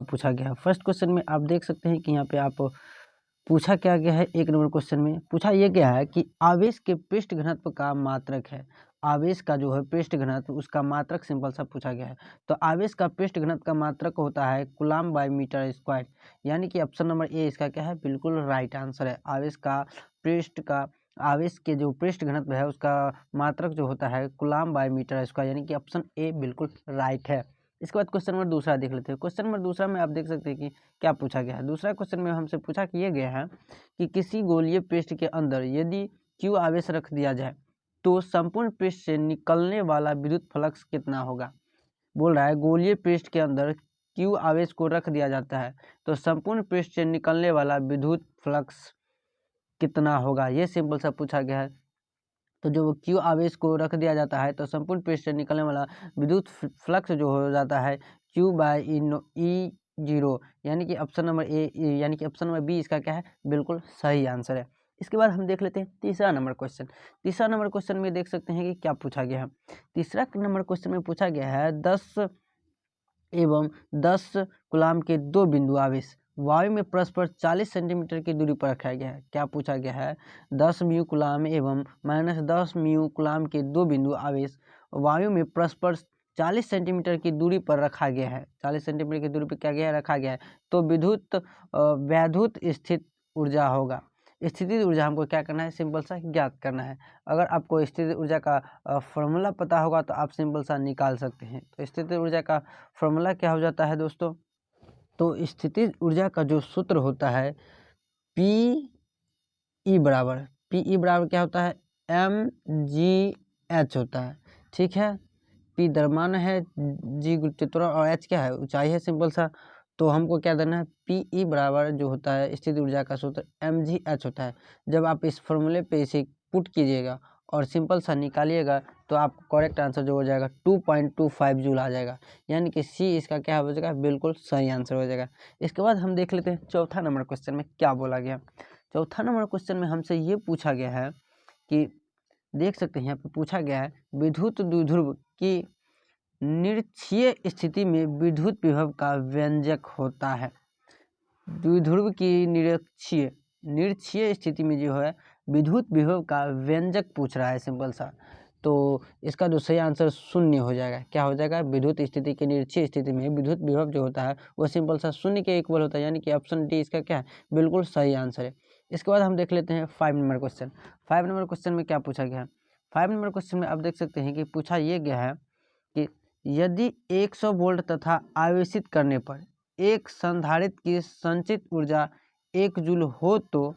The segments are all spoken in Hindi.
पूछा गया है। फर्स्ट क्वेश्चन में आप देख सकते हैं कि यहाँ पे आप पूछा क्या गया है। एक नंबर क्वेश्चन में पूछा ये गया है कि आवेश के पृष्ठ घनत्व का मात्रक है। आवेश का जो है पृष्ठ घनत्व उसका मात्रक सिंपल सा पूछा गया है। तो आवेश का पृष्ठ घनत्व का मात्रक होता है कूलम्ब बाय मीटर स्क्वायर, यानी कि ऑप्शन नंबर ए इसका क्या है, बिल्कुल राइट आंसर है। आवेश के जो पृष्ठ घनत्व है उसका मात्रक जो होता है कूलम्ब बाय मीटर स्क्वायर, यानी कि ऑप्शन ए बिल्कुल राइट है। इसके बाद क्वेश्चन नंबर दूसरा देख लेते हैं। क्वेश्चन नंबर दूसरा में आप देख सकते हैं कि क्या पूछा गया है। दूसरा क्वेश्चन में हमसे पूछा कि ये गया है कि किसी गोलीय पृष्ठ के अंदर यदि Q आवेश रख दिया जाए तो संपूर्ण पृष्ठ से निकलने वाला विद्युत फ्लक्स कितना होगा। बोल रहा है गोलीय पृष्ठ के अंदर Q आवेश को रख दिया जाता है तो संपूर्ण पृष्ठ से निकलने वाला विद्युत फ्लक्स कितना होगा, ये सिंपल सा पूछा गया है। तो जो Q आवेश को रख दिया जाता है तो संपूर्ण पृष्ठ से निकलने वाला विद्युत फ्लक्स जो हो जाता है Q बाय ई जीरो, यानी कि ऑप्शन नंबर ए, यानी कि ऑप्शन नंबर बी इसका क्या है, बिल्कुल सही आंसर है। इसके बाद हम देख लेते हैं तीसरा नंबर क्वेश्चन। तीसरा नंबर क्वेश्चन में देख सकते हैं कि क्या पूछा गया है। तीसरा नंबर क्वेश्चन में पूछा गया है 10 एवं 10 कूलम्ब के दो बिंदु आवेश वायु में परस्पर 40 सेंटीमीटर की दूरी पर रखा गया है। क्या पूछा गया है, 10 म्यू कूलम्ब एवं -10 म्यू कूलम्ब के दो बिंदु आवेश वायु में परस्पर 40 सेंटीमीटर की दूरी पर रखा गया है। 40 सेंटीमीटर की दूरी पर क्या गया है, रखा गया है। तो वैद्युत स्थित ऊर्जा होगा। स्थितिज ऊर्जा हमको क्या करना है, सिंपल सा ज्ञात करना है। अगर आपको स्थितिज ऊर्जा का फॉर्मूला पता होगा तो आप सिंपल सा निकाल सकते हैं। तो स्थितिज ऊर्जा का फॉर्मूला क्या हो जाता है दोस्तों, तो स्थितिज ऊर्जा का जो सूत्र होता है पी बराबर क्या होता है, mgh होता है। ठीक है, P द्रव्यमान है, G गुरुत्वीय त्वरण और H क्या है, ऊंचाई है सिंपल सा। तो हमको क्या देना है, Pe बराबर जो होता है स्थितिज ऊर्जा का सूत्र mgh होता है। जब आप इस फॉर्मूले पे इसे पुट कीजिएगा और सिंपल सा निकालिएगा तो आप करेक्ट आंसर जो हो जाएगा 2.25 जूल आ जाएगा, यानी कि सी इसका क्या हो जाएगा, बिल्कुल सही आंसर हो जाएगा। इसके बाद हम देख लेते हैं चौथा नंबर क्वेश्चन में क्या बोला गया। चौथा नंबर क्वेश्चन में हमसे ये पूछा गया है कि देख सकते हैं यहाँ पे पूछा गया है विद्युत द्विध्रुव की निरक्षीय स्थिति में विद्युत विभव का व्यंजक होता है। द्विध्रुव की निरक्षीय स्थिति में जो है विद्युत विभव का व्यंजक पूछ रहा है सिंपल सा। तो इसका जो सही आंसर शून्य हो जाएगा। क्या हो जाएगा, विद्युत स्थिति की निरक्षीय स्थिति में विद्युत विभव जो होता है वो सिंपल सा शून्य के इक्वल होता है, यानी कि ऑप्शन डी इसका क्या है, बिल्कुल सही आंसर है। इसके बाद हम देख लेते हैं 5 नंबर क्वेश्चन। 5 नंबर क्वेश्चन में क्या पूछा गया है। 5 नंबर क्वेश्चन में आप देख सकते हैं कि पूछा ये गया है कि यदि 100 वोल्ट तथा आवेशित करने पर एक संधारित्र की संचित ऊर्जा 1 जूल हो तो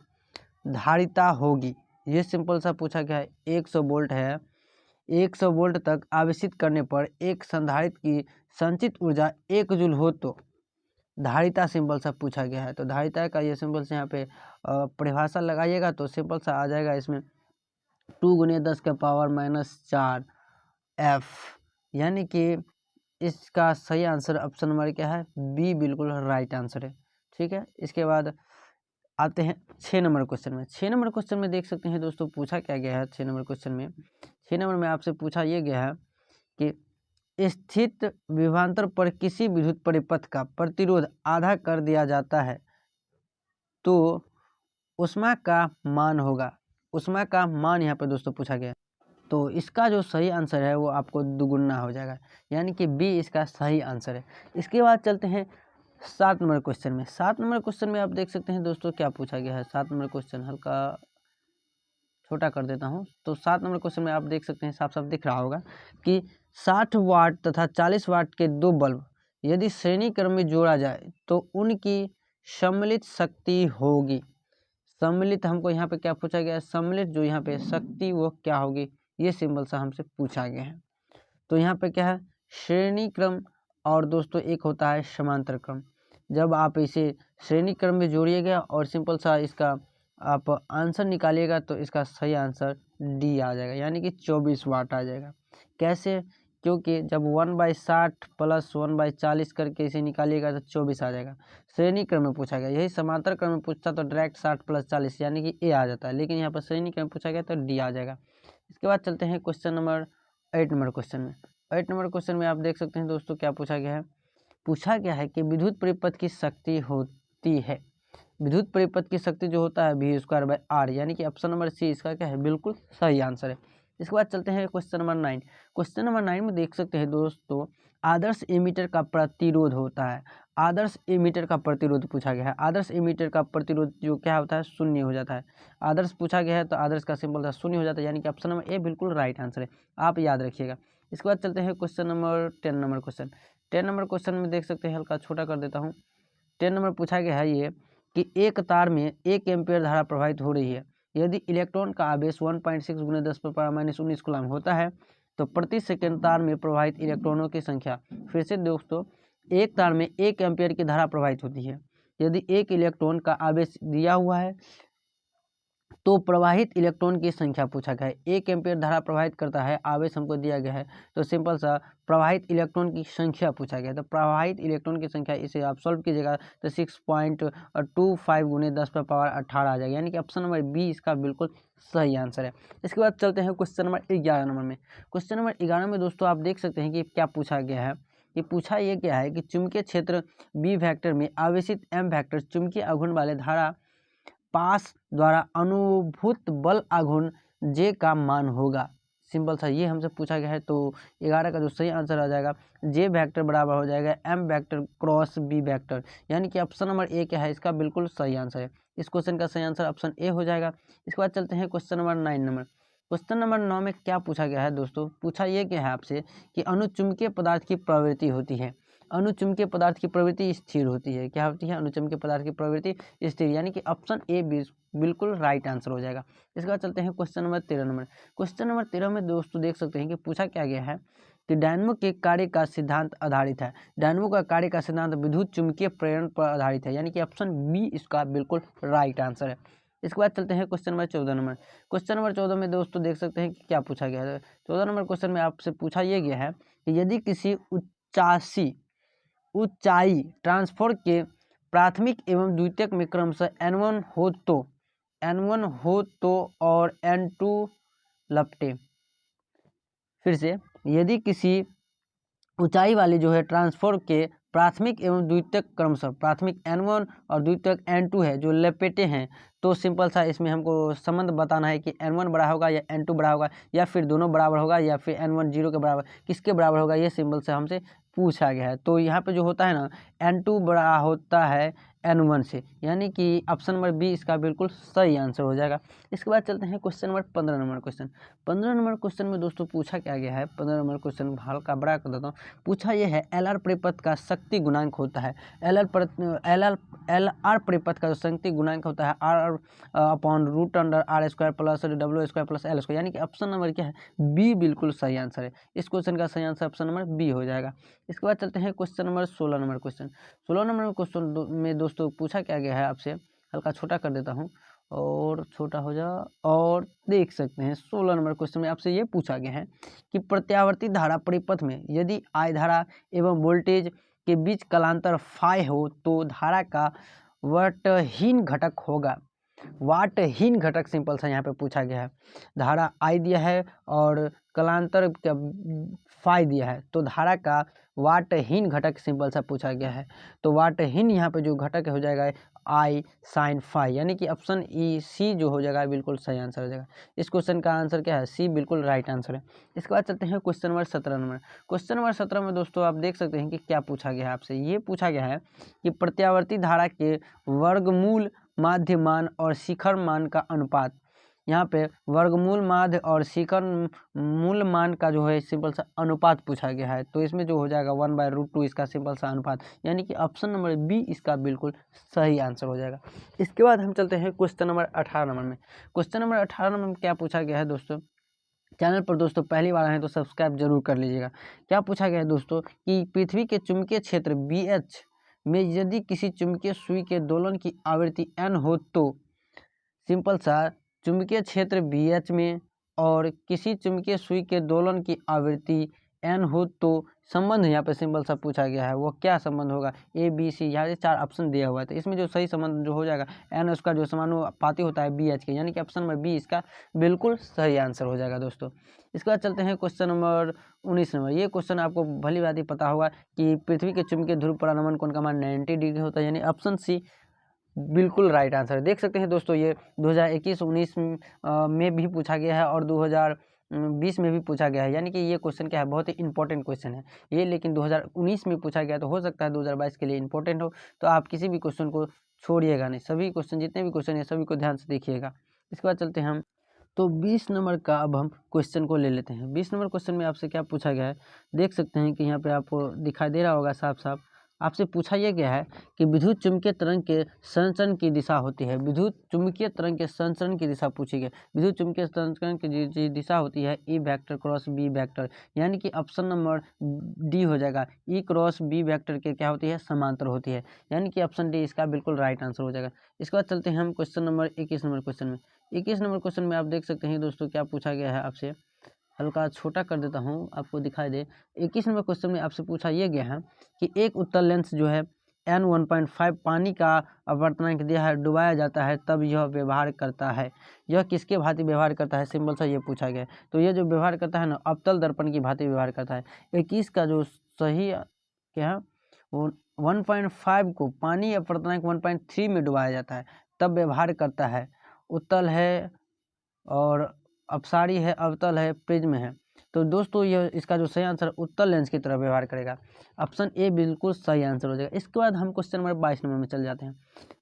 धारिता होगी। ये सिंपल सा पूछा गया है। 100 वोल्ट है, 100 वोल्ट तक आवेशित करने पर एक संधारित्र की संचित ऊर्जा 1 जूल हो तो धारिता सिंपल सा पूछा गया है। तो धारिता का ये सिंपल से यहाँ पे परिभाषा लगाइएगा तो सिंपल सा आ जाएगा इसमें 2 × 10⁻⁴ F, यानी कि इसका सही आंसर ऑप्शन नंबर क्या है, बी बिल्कुल राइट आंसर है। ठीक है, इसके बाद आते हैं 6 नंबर क्वेश्चन में। 6 नंबर क्वेश्चन में देख सकते हैं दोस्तों पूछा क्या गया है। 6 नंबर क्वेश्चन में 6 नंबर में आपसे पूछा ये गया है कि स्थित विभवांतर पर किसी विद्युत परिपथ का प्रतिरोध आधा कर दिया जाता है तो ऊष्मा का मान होगा। ऊष्मा का मान यहाँ पे दोस्तों पूछा गया है। तो इसका जो सही आंसर है वो आपको दुगुना हो जाएगा, यानी कि बी इसका सही आंसर है। इसके बाद चलते हैं 7 नंबर क्वेश्चन में। 7 नंबर क्वेश्चन में आप देख सकते हैं दोस्तों क्या पूछा गया है। 7 नंबर क्वेश्चन हल्का छोटा कर देता हूं। तो 7 नंबर क्वेश्चन में आप देख सकते हैं, साफ साफ दिख रहा होगा कि 60 वाट तथा 40 वाट के दो बल्ब यदि श्रेणी क्रम में जोड़ा जाए तो उनकी सम्मिलित शक्ति होगी। सम्मिलित हमको यहाँ पे क्या पूछा गया है, सम्मिलित जो यहाँ पे शक्ति वो क्या होगी, ये सिंबल सा हमसे पूछा गया है। तो यहाँ पे क्या है, श्रेणी क्रम और दोस्तों एक होता है समांतर क्रम। जब आप इसे श्रेणी क्रम में जोड़िएगा और सिंपल सा इसका आप आंसर निकालिएगा तो इसका सही आंसर डी आ जाएगा, यानी कि 24 वाट आ जाएगा। कैसे, क्योंकि जब 1/60 + 1/40 करके इसे निकालिएगा तो 24 आ जाएगा। श्रेणी क्रम में पूछा गया, यही समांतर क्रम में पूछता तो डायरेक्ट 60 + 40 यानी कि ए आ जाता है, लेकिन यहाँ पर श्रेणी क्रम में पूछा गया तो डी आ जाएगा। इसके बाद चलते हैं क्वेश्चन नंबर 8 नंबर क्वेश्चन में। 8 नंबर क्वेश्चन में आप देख सकते हैं दोस्तों क्या पूछा गया है। पूछा गया है कि विद्युत परिपथ की शक्ति होती है, विद्युत परिपथ की शक्ति जो होता है V²/R, यानी कि ऑप्शन नंबर सी इसका क्या है, बिल्कुल सही आंसर है। इसके बाद चलते हैं क्वेश्चन नंबर 9। क्वेश्चन नंबर 9 में देख सकते हैं दोस्तों, आदर्श एमीटर का प्रतिरोध होता है। आदर्श एमीटर का प्रतिरोध पूछा गया है। आदर्श एमीटर का प्रतिरोध जो क्या होता है, शून्य हो जाता है। आदर्श पूछा गया है तो आदर्श का सिंबल था शून्य हो जाता है, यानी कि ऑप्शन नंबर ए बिल्कुल राइट आंसर है, आप याद रखिएगा। इसके बाद चलते हैं question number 10 number question. 10 number question में देख सकते हैं, हल्का छोटा कर देता हूँ। 10 नंबर पूछा गया है ये कि एक तार में 1 एम्पीयर धारा प्रवाहित हो रही है। यदि इलेक्ट्रॉन का आवेश 1.6 × 10⁻⁻19 कूलम होता है तो प्रति सेकंड तार में प्रवाहित इलेक्ट्रॉनों की संख्या। फिर से दोस्तों, एक तार में 1 एम्पीयर की धारा प्रवाहित होती है। यदि एक इलेक्ट्रॉन का आवेश दिया हुआ है तो प्रवाहित इलेक्ट्रॉन की संख्या पूछा गया है। 1 एम्पीयर धारा प्रवाहित करता है, आवेश हमको दिया गया है, तो सिंपल सा प्रवाहित इलेक्ट्रॉन की संख्या पूछा गया है। तो प्रवाहित इलेक्ट्रॉन की संख्या, इसे आप सॉल्व कीजिएगा तो 6.25 × 10⁻18 आ जाएगा, यानी कि ऑप्शन नंबर बी इसका बिल्कुल सही आंसर है। इसके बाद चलते हैं क्वेश्चन नंबर 11 नंबर में। क्वेश्चन नंबर 11 में दोस्तों आप देख सकते हैं कि क्या पूछा गया है। कि पूछा ये क्या है कि चुंबकीय क्षेत्र बी वेक्टर में आवेशित एम वेक्टर चुंबकीय आघूर्ण वाले धारा पास द्वारा अनुभूत बल आघूर्ण जे का मान होगा। सिंपल सा ये हमसे पूछा गया है, तो 11 का जो सही आंसर आ जाएगा, जे वेक्टर बराबर हो जाएगा M vector cross B vector, यानी कि ऑप्शन नंबर ए क्या है, इसका बिल्कुल सही आंसर है। इस क्वेश्चन का सही आंसर ऑप्शन ए हो जाएगा। इसके बाद चलते हैं question number 9 number. Question number 9 में क्या पूछा गया है दोस्तों, पूछा ये क्या है आपसे कि अनुचुंबकीय पदार्थ की प्रवृत्ति होती है। अनुचुंबकीय पदार्थ की प्रवृत्ति स्थिर होती है। क्या होती है, अनुचुंबकीय पदार्थ की प्रवृत्ति स्थिर, यानी कि ऑप्शन ए बिल्कुल राइट आंसर हो जाएगा। इसके बाद चलते हैं question number 13 number. Question number 13 में दोस्तों देख सकते हैं कि पूछा क्या गया है कि डायनमो के कार्य का सिद्धांत आधारित है। डायनमो का कार्य का सिद्धांत विद्युत चुंबकीय प्रेरण पर आधारित है, यानी कि ऑप्शन बी इसका बिल्कुल राइट आंसर है। इसके बाद चलते हैं question number 14 number. Question number 14 में दोस्तों देख सकते हैं कि क्या पूछा गया है। 14 नंबर क्वेश्चन में आपसे पूछा यह गया है कि यदि किसी ऊंचाई ट्रांसफर के प्राथमिक एवं द्वितीयक में क्रमशः N1 हो तो और N2 लपटे। फिर से, यदि किसी ऊंचाई वाली जो है ट्रांसफर के प्राथमिक एवं द्वितीयक क्रमशः, प्राथमिक N1 और द्वितीयक N2 है जो लपेटे हैं, तो सिंपल सा इसमें हमको संबंध बताना है कि N1 बड़ा होगा या N2 बड़ा होगा, या फिर दोनों बराबर होगा, या फिर N1 0 के बराबर, किसके बराबर होगा, ये सिंबल से हमसे पूछा गया है। तो यहाँ पे जो होता है ना, N2 बड़ा होता है N1 से, यानी कि ऑप्शन नंबर बी इसका बिल्कुल सही आंसर हो जाएगा। इसके बाद चलते हैं question number 15 number question. 15 number question में दोस्तों पूछा क्या गया है, 15 नंबर क्वेश्चन हल्का बड़ा कर देता हूँ। पूछा यह है LR परिपथ का शक्ति गुणांक होता है। LR परिपथ का जो शक्ति गुणांक होता है R/√√R² plus W² plus L², यानी कि ऑप्शन नंबर क्या है, बी बिल्कुल सही आंसर है। इस क्वेश्चन का सही आंसर ऑप्शन नंबर बी हो जाएगा। इसके बाद चलते हैं question number 16 number question. 16 number question में दोस्तों पूछा क्या गया है आपसे, हल्का छोटा कर देता हूँ और छोटा हो जा, और देख सकते हैं 16 नंबर क्वेश्चन में आपसे ये पूछा गया है कि प्रत्यावर्ती धारा परिपथ में यदि I धारा एवं वोल्टेज के बीच कालांतर फाई हो तो धारा का वाटहीन घटक होगा। वाटहीन घटक सिंपल सा यहाँ पे पूछा गया है। धारा I दिया है और कालांतर का फाई दिया है, तो धारा का वाटहीन घटक सिंपल सा पूछा गया है। तो वाटहीन यहाँ पे जो घटक हो जाएगा I sin फाई, यानी कि ऑप्शन ई सी जो हो जाएगा बिल्कुल सही आंसर हो जाएगा। इस क्वेश्चन का आंसर क्या है, सी बिल्कुल राइट आंसर है। इसके बाद चलते हैं question number 17 number. Question number 17 में दोस्तों आप देख सकते हैं कि क्या पूछा गया है आपसे। ये पूछा गया है कि प्रत्यावर्ती धारा के वर्गमूल, माध्य मान और शिखर मान का अनुपात। यहाँ पे वर्गमूल, माध्य और शिखर मूल मान का जो है सिंपल सा अनुपात पूछा गया है, तो इसमें जो हो जाएगा 1/√2 इसका सिंपल सा अनुपात, यानी कि ऑप्शन नंबर बी इसका बिल्कुल सही आंसर हो जाएगा। इसके बाद हम चलते हैं क्वेश्चन नंबर 18 नंबर में। क्वेश्चन नंबर 18 नंबर में क्या पूछा गया है दोस्तों, चैनल पर दोस्तों पहली बार आए तो सब्सक्राइब जरूर कर लीजिएगा। क्या पूछा गया है दोस्तों कि पृथ्वी के चुंबकीय क्षेत्र BH में यदि किसी चुंबकीय सुई के दोलन की आवृत्ति n हो तो, सिंपल सा चुंबकीय क्षेत्र BH में और किसी चुंबकीय सुई के दोलन की आवृत्ति n हो तो संबंध यहाँ पे सिंपल सा पूछा गया है, वो क्या संबंध होगा, ए बी सी, यहाँ से 4 ऑप्शन दिया हुआ है। तो इसमें जो सही संबंध जो हो जाएगा एन उसका जो समानुपाती होता है बी एच के, यानी कि ऑप्शन नंबर बी इसका बिल्कुल सही आंसर हो जाएगा दोस्तों। इसके बाद चलते हैं क्वेश्चन नंबर 19 नंबर। ये क्वेश्चन आपको भली भांति पता होगा कि पृथ्वी के चुंबकीय ध्रुव पर अनुमान कोण का मान 90 डिग्री होता है, यानी ऑप्शन सी बिल्कुल राइट आंसर है। देख सकते हैं दोस्तों, ये 2021-19 में भी पूछा गया है और 2020 में भी पूछा गया है, यानी कि ये क्वेश्चन क्या है, बहुत ही इंपॉर्टेंट क्वेश्चन है ये, लेकिन 2019 में पूछा गया तो हो सकता है 2022 के लिए इंपॉर्टेंट हो। तो आप किसी भी क्वेश्चन को छोड़िएगा नहीं, सभी क्वेश्चन जितने भी क्वेश्चन है सभी को ध्यान से देखिएगा। इसके बाद चलते हैं हम तो 20 नंबर का अब हम क्वेश्चन को ले लेते हैं। 20 नंबर क्वेश्चन में आपसे क्या पूछा गया है, देख सकते हैं कि यहाँ पे आपको दिखाई दे रहा होगा साफ साफ। आपसे पूछा यह गया है कि विद्युत चुम्बकीय तरंग के संचरण की दिशा होती है, विद्युत चुम्बकीय तरंग के संचरण की दिशा पूछी गई। विद्युत चुम्बकीय संचरण की दिशा होती है E vector cross B vector, यानी कि ऑप्शन नंबर डी हो जाएगा। ई क्रॉस बी वेक्टर के क्या होती है, समांतर होती है, यानी कि ऑप्शन डी इसका बिल्कुल राइट आंसर हो जाएगा। इसके बाद चलते हैं हम क्वेश्चन नंबर 21 नंबर क्वेश्चन में। 21 नंबर क्वेश्चन में आप देख सकते हैं दोस्तों क्या पूछा गया है आपसे, हल्का छोटा कर देता हूँ आपको दिखाई दे। 21 नंबर क्वेश्चन में आपसे पूछा यह गया है कि एक उत्तल लेंस जो है N1.5 पानी का अपवर्तनांक दिया है, डुबाया जाता है तब यह व्यवहार करता है, यह किसके भांति व्यवहार करता है, सिंपल सा ये पूछा गया है। तो ये जो व्यवहार करता है ना, अवतल दर्पण की भांति व्यवहार करता है। 21 का जो सही क्या है, वो 1.5 को पानी अपवर्तनांक 1.3 में डुबाया जाता है तब व्यवहार करता है, उत्तल है और अपसारी है, अवतल है, प्रिज्म है। तो दोस्तों ये इसका जो सही आंसर उत्तल लेंस की तरह व्यवहार करेगा, ऑप्शन ए बिल्कुल सही आंसर हो जाएगा। इसके बाद हम क्वेश्चन नंबर 22 नंबर में चल जाते हैं।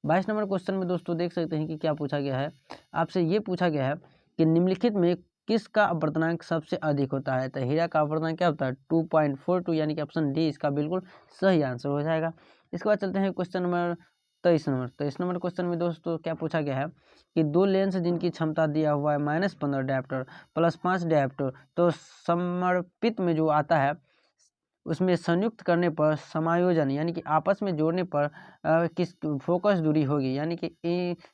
22 नंबर क्वेश्चन में दोस्तों देख सकते हैं कि क्या पूछा गया है, आपसे ये पूछा गया है कि निम्नलिखित में किसका अपवर्तनांक सबसे अधिक होता है। तो हीरा का अपवर्तनांक क्या होता है 2.42, यानी कि ऑप्शन डी इसका बिल्कुल सही आंसर हो जाएगा। इसके बाद चलते हैं question number 23 number. 23 number question में दोस्तों क्या पूछा गया है कि दो लेंस जिनकी क्षमता दिया हुआ है -15 डायप्टर +5 डायप्टर, तो समर्पित में जो आता है उसमें संयुक्त करने पर समायोजन, यानी कि आपस में जोड़ने पर किस फोकस दूरी होगी, यानी कि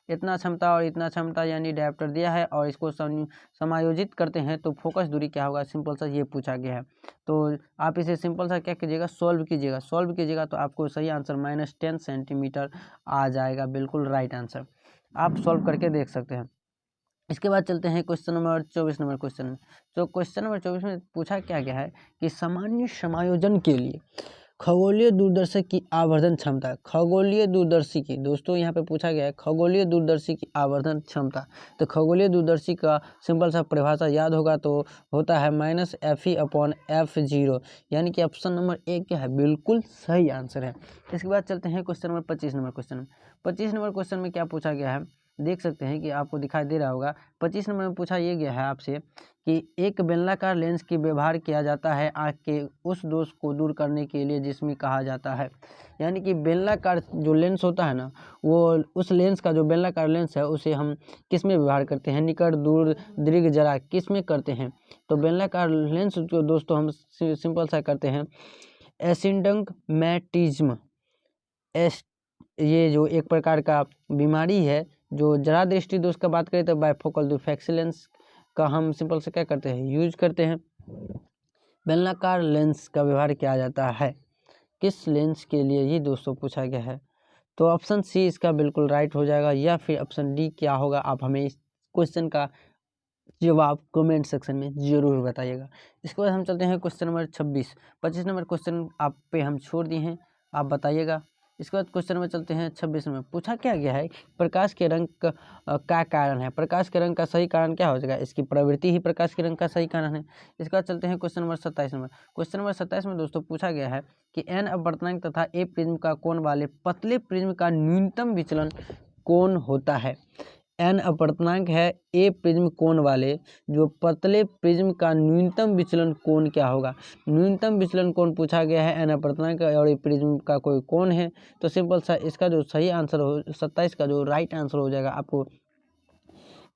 इतना क्षमता और इतना क्षमता यानी डायप्टर दिया है और इसको समायोजित करते हैं तो फोकस दूरी क्या होगा, सिंपल सा ये पूछा गया है। तो आप इसे सिंपल सा क्या कीजिएगा, सॉल्व कीजिएगा तो आपको सही आंसर -10 सेंटीमीटर आ जाएगा, बिल्कुल राइट आंसर। आप सॉल्व करके देख सकते हैं। इसके बाद चलते हैं क्वेश्चन नंबर 24 नंबर क्वेश्चन में। तो क्वेश्चन नंबर 24 में पूछा क्या गया है कि सामान्य समायोजन के लिए खगोलीय दूरदर्शी की आवर्धन क्षमता, खगोलीय दूरदर्शी की दोस्तों यहाँ पे पूछा गया है खगोलीय दूरदर्शी की आवर्धन क्षमता। तो खगोलीय दूरदर्शी का सिंपल सा परिभाषा याद होगा तो होता है -FE/F0, यानी कि ऑप्शन नंबर ए क्या है, बिल्कुल सही आंसर है। इसके बाद चलते हैं क्वेश्चन नंबर 25 नंबर क्वेश्चन में। 25 नंबर क्वेश्चन में क्या पूछा गया है, देख सकते हैं कि आपको दिखाई दे रहा होगा। 25 नंबर में पूछा ये गया है आपसे कि एक बेलनाकार लेंस की व्यवहार किया जाता है आँख के उस दोष को दूर करने के लिए जिसमें कहा जाता है, यानी कि बेलनाकार जो लेंस होता है ना, वो उस लेंस का जो बेलनाकार लेंस है उसे हम किस में व्यवहार करते हैं, निकट, दूर, दीर्घ, जरा, किस में करते हैं। तो बेलनाकार लेंस जो दोस्तों हम सिंपल सा करते हैं एसिग्नमेटिज्म, ये जो एक प्रकार का बीमारी है, जो जरा दृष्टि दोष का बात करें तो बाइफोकल डिफ्रैक्शन लेंस का हम सिंपल से क्या करते हैं, यूज करते हैं। बेलनाकार लेंस का व्यवहार किया जाता है किस लेंस के लिए, ये दोस्तों पूछा गया है। तो ऑप्शन सी इसका बिल्कुल राइट हो जाएगा, या फिर ऑप्शन डी क्या होगा, आप हमें इस क्वेश्चन का जवाब कमेंट सेक्शन में जरूर बताइएगा। इसके बाद हम चलते हैं क्वेश्चन नंबर 26। 25 नंबर क्वेश्चन आप पे हम छोड़ दिए हैं, आप बताइएगा। इसके बाद क्वेश्चन में चलते हैं 26 में। पूछा क्या गया है प्रकाश के रंग का कारण है, प्रकाश के रंग का सही कारण क्या हो जाएगा, इसकी प्रवृत्ति ही प्रकाश के रंग का सही कारण है। इसके बाद चलते हैं question number 27 number. Question number 27 में दोस्तों पूछा गया है कि एन अपवर्तनांक तथा ए प्रिज्म का कोण वाले पतले प्रिज्म का न्यूनतम विचलन कोण होता है। एन अपवर्तनांक है, ए प्रिज्म कोण वाले जो पतले प्रिज्म का न्यूनतम विचलन कोण क्या होगा। न्यूनतम विचलन कोण पूछा गया है, एन अपवर्तनांक और ए प्रिज्म का कोई कोण है। तो सिंपल सा इसका जो सही आंसर हो 27 का जो राइट आंसर हो जाएगा आपको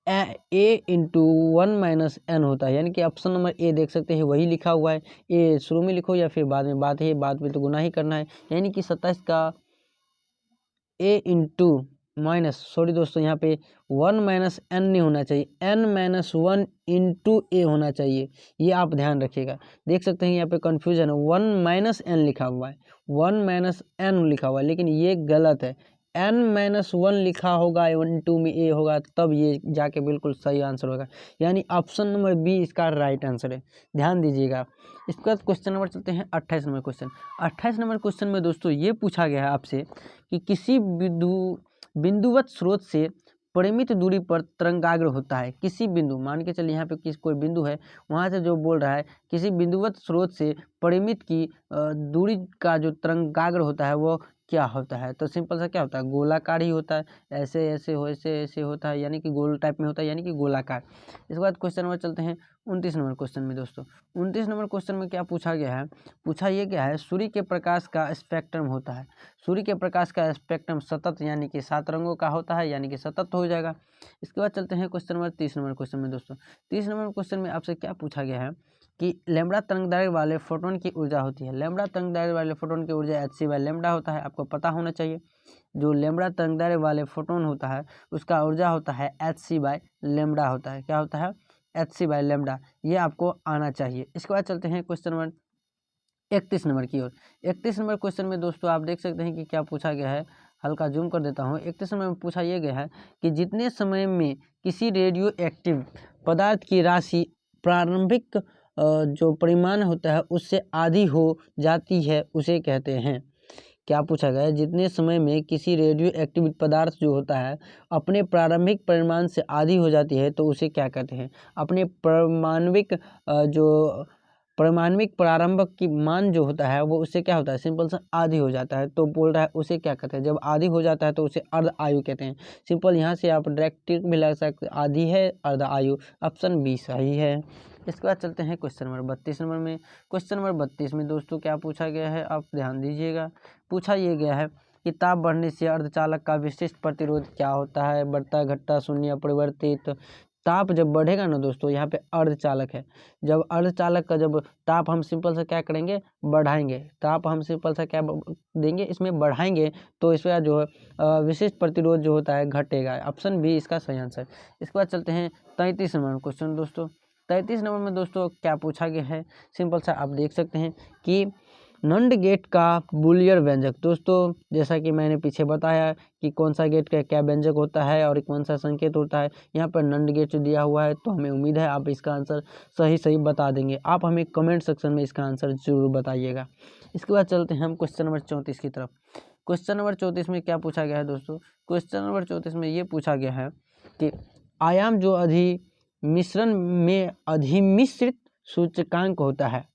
ए इंटू 1 - n होता है, यानी कि ऑप्शन नंबर ए देख सकते हैं वही लिखा हुआ है। ए शुरू में लिखो या फिर बाद में, बाद में तो गुना ही करना है, यानी कि 27 का ए इंटू माइनस सॉरी दोस्तों, यहाँ पे 1 माइनस एन नहीं होना चाहिए, n माइनस 1 इंटू ए होना चाहिए, ये आप ध्यान रखिएगा। देख सकते हैं यहाँ पे कन्फ्यूजन है, 1 माइनस एन लिखा हुआ है, 1 माइनस एन लिखा हुआ है, लेकिन ये गलत है। n माइनस 1 लिखा होगा, 1 में ए होगा, तब ये जाके बिल्कुल सही आंसर होगा, यानी ऑप्शन नंबर बी इसका राइट आंसर है, ध्यान दीजिएगा। इसके बाद क्वेश्चन नंबर चलते हैं 28 नंबर क्वेश्चन। 28 नंबर क्वेश्चन में दोस्तों ये पूछा गया है आपसे कि किसी बिंदुवत स्रोत से परिमित दूरी पर तरंगाग्र होता है। किसी बिंदु, मान के चलिए यहाँ पे कोई बिंदु है, वहाँ से जो बोल रहा है किसी बिंदुवत स्रोत से परिमित की दूरी का जो तरंगाग्र होता है वो क्या होता है। तो सिंपल सा क्या होता है, गोलाकार ही होता है, ऐसे ऐसे हो ऐसे ऐसे होता है, यानी कि गोल टाइप में होता है, यानी कि गोलाकार। इसके बाद क्वेश्चन नंबर चलते हैं 29 नंबर क्वेश्चन में दोस्तों। 29 नंबर क्वेश्चन में क्या पूछा गया है, पूछा ये गया है सूर्य के प्रकाश का स्पेक्ट्रम होता है। सूर्य के प्रकाश का स्पेक्ट्रम सतत यानी कि 7 रंगों का होता है, यानी कि सतत हो जाएगा। इसके बाद चलते हैं क्वेश्चन नंबर 30 नंबर क्वेश्चन में दोस्तों। 30 नंबर क्वेश्चन में आपसे क्या पूछा गया है कि लैम्ब्डा तरंगदैर्घ्य वाले फोटोन की ऊर्जा होती है। लैम्ब्डा तरंगदैर्घ्य वाले फोटोन की ऊर्जा hc/लैम्ब्डा होता है, आपको पता होना चाहिए। जो लैम्ब्डा तरंगदैर्घ्य वाले फोटोन होता है उसका ऊर्जा होता है hc/लैम्ब्डा होता है। क्या होता है, hc/लैम्ब्डा, ये आपको आना चाहिए। इसके बाद चलते हैं क्वेश्चन नंबर 31 नंबर की ओर। 31 नंबर क्वेश्चन में दोस्तों आप देख सकते हैं कि क्या पूछा गया है, हल्का जूम कर देता हूँ। 31 नंबर में पूछा यह गया है कि जितने समय में किसी रेडियो एक्टिव पदार्थ की राशि प्रारंभिक जो परिमाण होता है उससे आधी हो जाती है उसे कहते हैं। क्या पूछा गया है, जितने समय में किसी रेडियो एक्टिव पदार्थ जो होता है अपने प्रारंभिक परिमाण से आधी हो जाती है तो उसे क्या कहते हैं। अपने परमाणविक प्रारंभ की मान जो होता है वो उससे क्या होता है, सिंपल सा आधी हो जाता है। तो बोल रहा है उसे क्या कहते हैं, जब आधी हो जाता है तो उसे अर्ध आयु कहते हैं। सिंपल यहाँ से आप डायरेक्ट टिक भी लगा सकते, आधी है अर्ध आयु, ऑप्शन बी सही है। इसके बाद चलते हैं क्वेश्चन नंबर 32 नंबर में। क्वेश्चन नंबर 32 में दोस्तों क्या पूछा गया है, आप ध्यान दीजिएगा। पूछा ये गया है कि ताप बढ़ने से अर्धचालक का विशिष्ट प्रतिरोध क्या होता है, बढ़ता घटता शून्य परिवर्तित। ताप जब बढ़ेगा ना दोस्तों, यहाँ पे अर्धचालक है, जब अर्धचालक का जब ताप हम सिंपल सा क्या करेंगे, बढ़ाएंगे, ताप हम सिंपल सा क्या देंगे, इसमें बढ़ाएंगे, तो इसका जो है विशिष्ट प्रतिरोध जो होता है घटेगा, ऑप्शन बी इसका सही आंसर। इसके बाद चलते हैं 33 नंबर क्वेश्चन दोस्तों। 33 नंबर में दोस्तों क्या पूछा गया है, सिंपल सा आप देख सकते हैं कि नंद गेट का बूलियर व्यंजक। दोस्तों जैसा कि मैंने पीछे बताया कि कौन सा गेट का क्या व्यंजक होता है और कौन सा संकेत होता है, यहाँ पर नंद गेट दिया हुआ है, तो हमें उम्मीद है आप इसका आंसर सही बता देंगे। आप हमें कमेंट सेक्शन में इसका आंसर जरूर बताइएगा। इसके बाद चलते हैं हम क्वेश्चन नंबर 34 की तरफ। क्वेश्चन नंबर 34 में क्या पूछा गया है दोस्तों, क्वेश्चन नंबर 34 में ये पूछा गया है कि आयाम जो अधिमिश्रण में अधिमिश्रित सूचकांक होता है,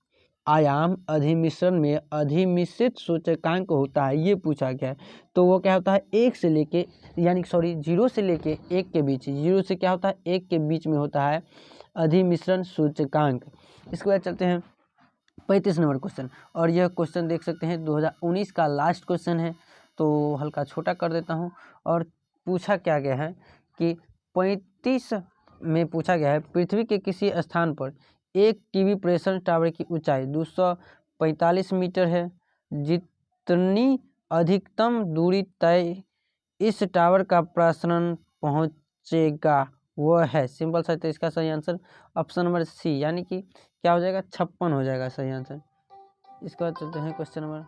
आयाम अधिमिश्रण में अधिमिश्रित सूचकांक होता है, ये पूछा गया है। तो वो क्या होता है, 1 से लेके यानी सॉरी 0 से लेके 1 के बीच, 0 से क्या होता है 1 के बीच में होता है अधिमिश्रण सूचकांक। इसके बाद चलते हैं 35 नंबर क्वेश्चन, और यह क्वेश्चन देख सकते हैं 2019 का लास्ट क्वेश्चन है, तो हल्का छोटा कर देता हूँ। और पूछा क्या गया है कि 35 में पूछा गया है पृथ्वी के किसी स्थान पर एक टीवी प्रेषण टावर की ऊंचाई 245 मीटर है, जितनी अधिकतम दूरी तय इस टावर का प्रसारण पहुंचेगा वह है, सिंपल सा, तो इसका सही आंसर ऑप्शन नंबर सी, यानी कि क्या हो जाएगा 56 हो जाएगा सही आंसर। इसके बाद चलते हैं क्वेश्चन नंबर